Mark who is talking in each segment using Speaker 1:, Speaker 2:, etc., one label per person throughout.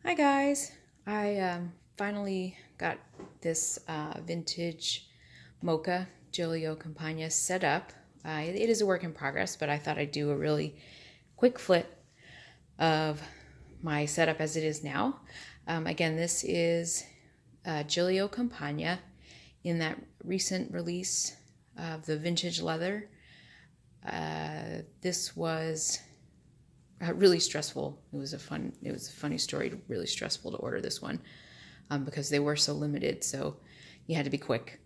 Speaker 1: Hi guys, I finally got this vintage Mokka Gillio Compagna set up. It is a work in progress, but I thought I'd do a really quick flip of my setup as it is now. Again, this is Gillio Compagna in that recent release of the vintage leather. This was really stressful. It was a funny story. Really stressful to order this one because they were so limited. So you had to be quick.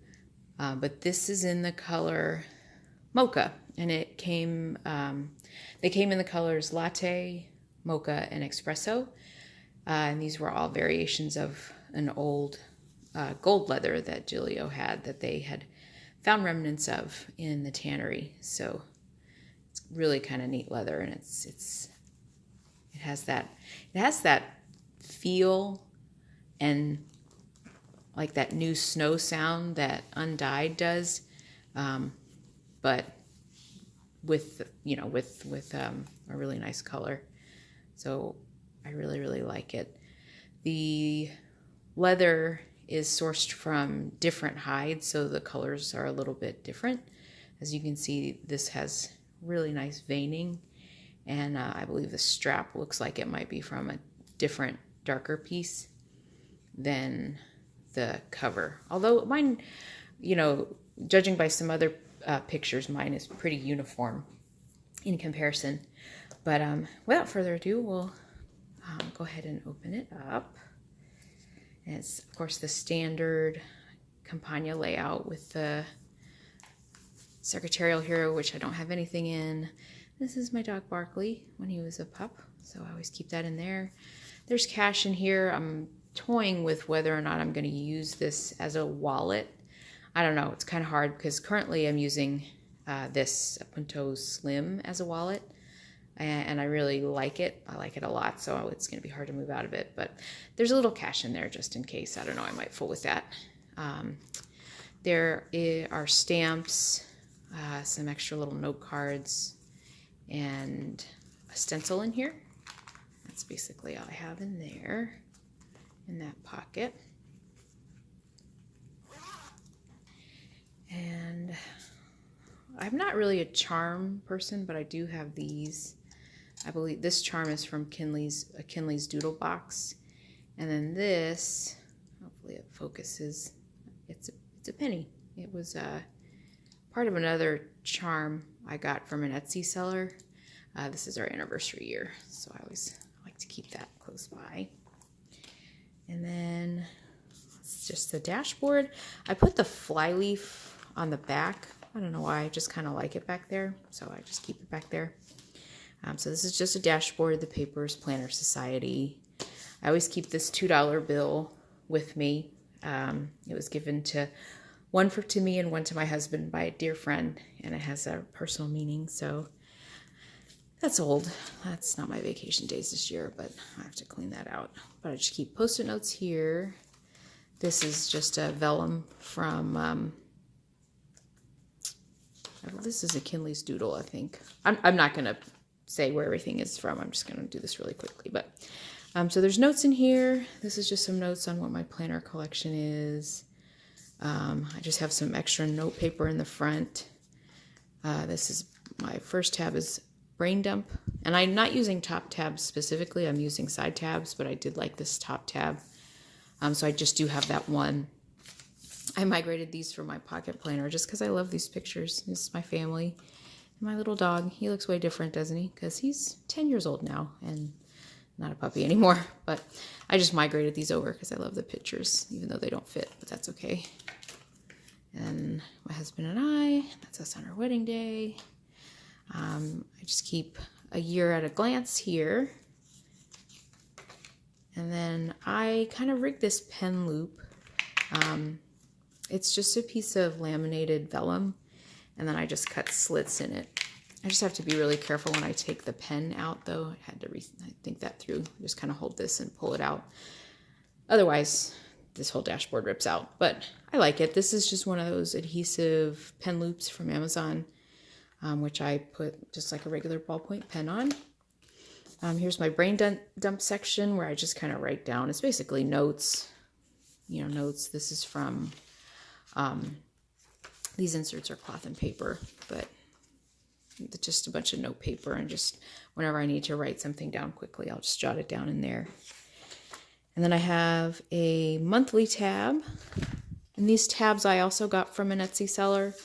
Speaker 1: But this is in the color Mocha, and it came. They came in the colors latte, mocha, and espresso. And these were all variations of an old gold leather that Gillio had that they had found remnants of in the tannery. So it's really kind of neat leather, and it has that feel and like that new snow sound that undyed does, but with a really nice color. So I really like it. The leather is sourced from different hides, so the colors are a little bit different. As you can see, this has really nice veining. And I believe the strap looks like it might be from a different, darker piece than the cover. Although mine, judging by some other pictures, mine is pretty uniform in comparison. But without further ado, we'll go ahead and open it up. And it's, of course, the standard Compagna layout with the Secretarial Hero, which I don't have anything in. This is my dog Barkley when he was a pup, so I always keep that in there. There's cash in here. I'm toying with whether or not I'm going to use this as a wallet. I don't know. It's kind of hard because currently I'm using this Punto Slim as a wallet, and I really like it. I like it a lot, so it's going to be hard to move out of it. But there's a little cash in there just in case. I don't know. I might fool with that. There are stamps, some extra little note cards, and a stencil in here. That's basically all I have in there, in that pocket. And I'm not really a charm person, but I do have these. I believe this charm is from Kinley's Doodle Box. And then this, hopefully it focuses, it's a penny. It was part of another charm I got from an Etsy seller. This is our anniversary year, so I always like to keep that close by. And then it's just the dashboard. I put the flyleaf on the back. I don't know why, I just kind of like it back there, so I just keep it back there. So this is just a dashboard, the Papers Planner Society. I always keep this $2 bill with me. It was given to one to me and one to my husband by a dear friend, and it has a personal meaning, so that's old. That's not my vacation days this year, but I have to clean that out. But I just keep Post-it notes here. This is just a vellum from, this is a Kinley's Doodle, I think. I'm not going to say where everything is from. I'm just going to do this really quickly. But so there's notes in here. This is just some notes on what my planner collection is. I just have some extra note paper in the front. This is my first tab is brain dump, and I'm not using top tabs specifically. I'm using side tabs, but I did like this top tab, so I just do have that one. I migrated these for my pocket planner just because I love these pictures. This is my family and my little dog. He looks way different, doesn't he? Because he's 10 years old now and not a puppy anymore. But I just migrated these over because I love the pictures, even though they don't fit, but that's okay. And my husband and I, that's us on our wedding day. I just keep a year at a glance here. And then I kind of rigged this pen loop. It's just a piece of laminated vellum, and then I just cut slits in it. I just have to be really careful when I take the pen out, though. I had to think that through. Just kind of hold this and pull it out. Otherwise, this whole dashboard rips out, but I like it. This is just one of those adhesive pen loops from Amazon, which I put just like a regular ballpoint pen on. Here's my brain dump section where I just kind of write down. It's basically notes, notes. This is from, these inserts are cloth and paper, but just a bunch of note paper, and just whenever I need to write something down quickly, I'll just jot it down in there. And then I have a monthly tab, and these tabs I also got from an Etsy seller.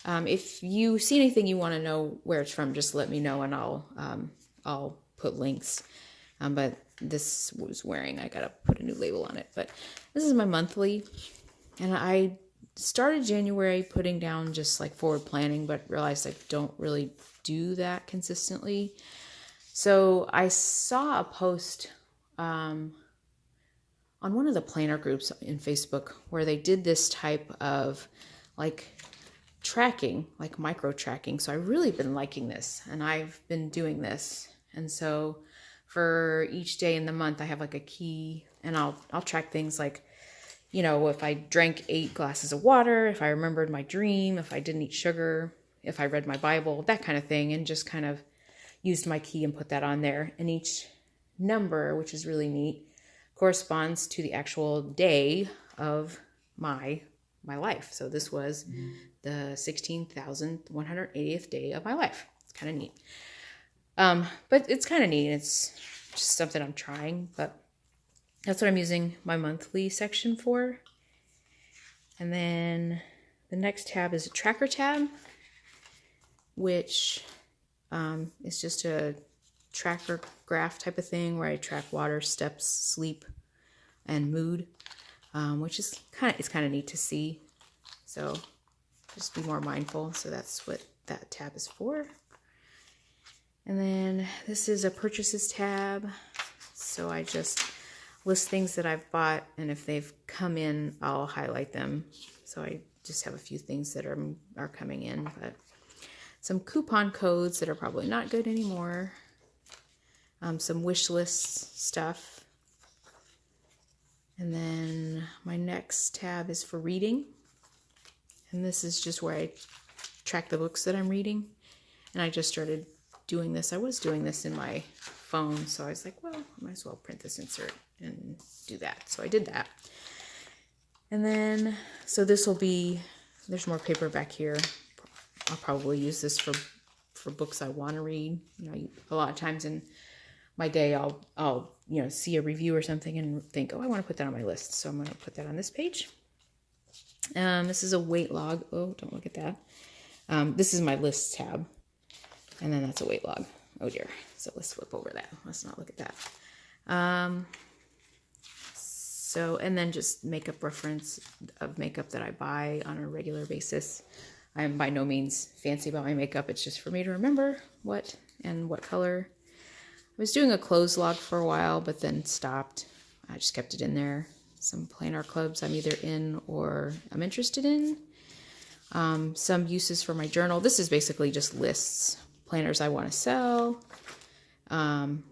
Speaker 1: If you see anything you want to know where it's from, just let me know, and I'll put links. But this was wearing, I gotta put a new label on it. But this is my monthly, and I started January putting down just like forward planning, but realized I don't really do that consistently. So I saw a post on one of the planner groups in Facebook where they did this type of like tracking, like micro tracking. So I've really been liking this, and I've been doing this. And so for each day in the month, I have like a key, and I'll track things like, if I drank 8 glasses of water, if I remembered my dream, if I didn't eat sugar, if I read my Bible, that kind of thing, and just kind of used my key and put that on there. And each number, which is really neat, corresponds to the actual day of my life. So this was the 16,180th day of my life. It's kind of neat. But it's kind of neat. It's just something I'm trying, but that's what I'm using my monthly section for. And then the next tab is a tracker tab, which is just a tracker graph type of thing where I track water, steps, sleep, and mood, which is kind of neat to see. So just be more mindful. So that's what that tab is for. And then this is a purchases tab. So I just list things that I've bought, and if they've come in, I'll highlight them. So I just have a few things that are coming in, but some coupon codes that are probably not good anymore. Some wish list stuff. And then my next tab is for reading. And this is just where I track the books that I'm reading. And I just started doing this. I was doing this in my phone, so I was like, well, I might as well print this insert and do that. So I did that. And then, so this will be, there's more paper back here. I'll probably use this for books I want to read. A lot of times in my day, I'll see a review or something and think, oh, I want to put that on my list. So I'm going to put that on this page. This is a weight log. Oh, don't look at that. This is my lists tab. And then that's a weight log. Oh dear. So let's flip over that. Let's not look at that. And then just makeup reference of makeup that I buy on a regular basis. I am by no means fancy about my makeup. It's just for me to remember what color. I was doing a clothes log for a while, but then stopped. I just kept it in there. Some planner clubs I'm either in or I'm interested in. Some uses for my journal. This is basically just lists, planners I want to sell. And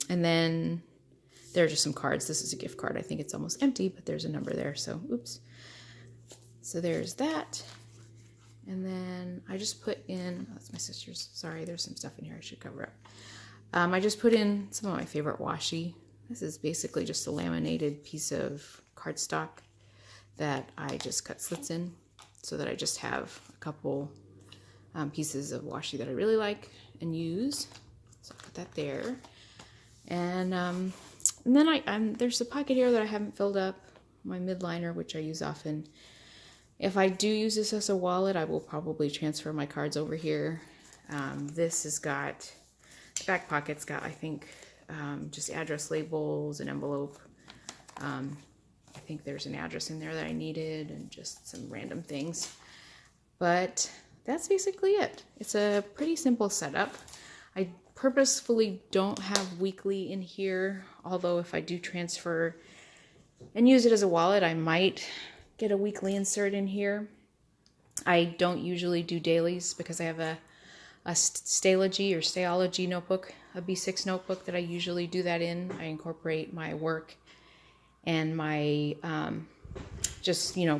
Speaker 1: then there are just some cards. This is a gift card. I think it's almost empty, but there's a number there. So, oops. So there's that. And then I just put in, oh, that's my sister's. Sorry, there's some stuff in here I should cover up. I just put in some of my favorite washi. This is basically just a laminated piece of cardstock that I just cut slits in so that I just have a couple pieces of washi that I really like and use. So I'll put that there. And then there's a pocket here that I haven't filled up, my midliner, which I use often. If I do use this as a wallet, I will probably transfer my cards over here. This has got, the back pocket's got, I think, just address labels, an envelope. I think there's an address in there that I needed and just some random things. But that's basically it. It's a pretty simple setup. I purposefully don't have weekly in here, although if I do transfer and use it as a wallet, I might get a weekly insert in here. I don't usually do dailies because I have a Stalogy or Stayology notebook, a B6 notebook that I usually do that in. I incorporate my work and my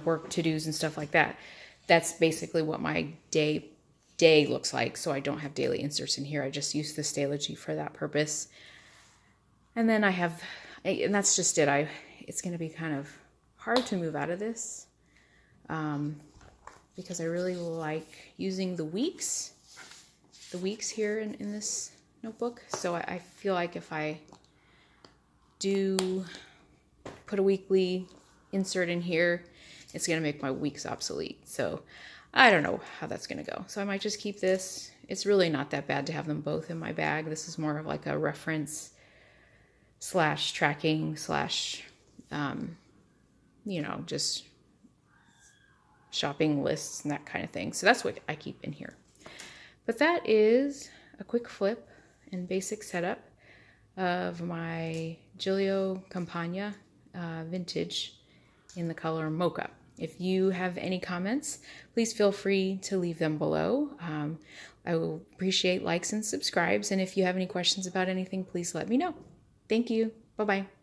Speaker 1: work to-dos and stuff like that. That's basically what my day day looks like, so I don't have daily inserts in here. I just use the Stalogy for that purpose. And then and that's just it. It's going to be kind of hard to move out of this because I really like using the weeks here in this notebook. So I feel like if I do put a weekly insert in here, it's going to make my weeks obsolete. So I don't know how that's going to go. So I might just keep this. It's really not that bad to have them both in my bag. This is more of like a reference / tracking / just shopping lists and that kind of thing. So that's what I keep in here. But that is a quick flip and basic setup of my Gillio Compagna vintage in the color Mokka. If you have any comments, please feel free to leave them below. I will appreciate likes and subscribes. And if you have any questions about anything, please let me know. Thank you. Bye-bye.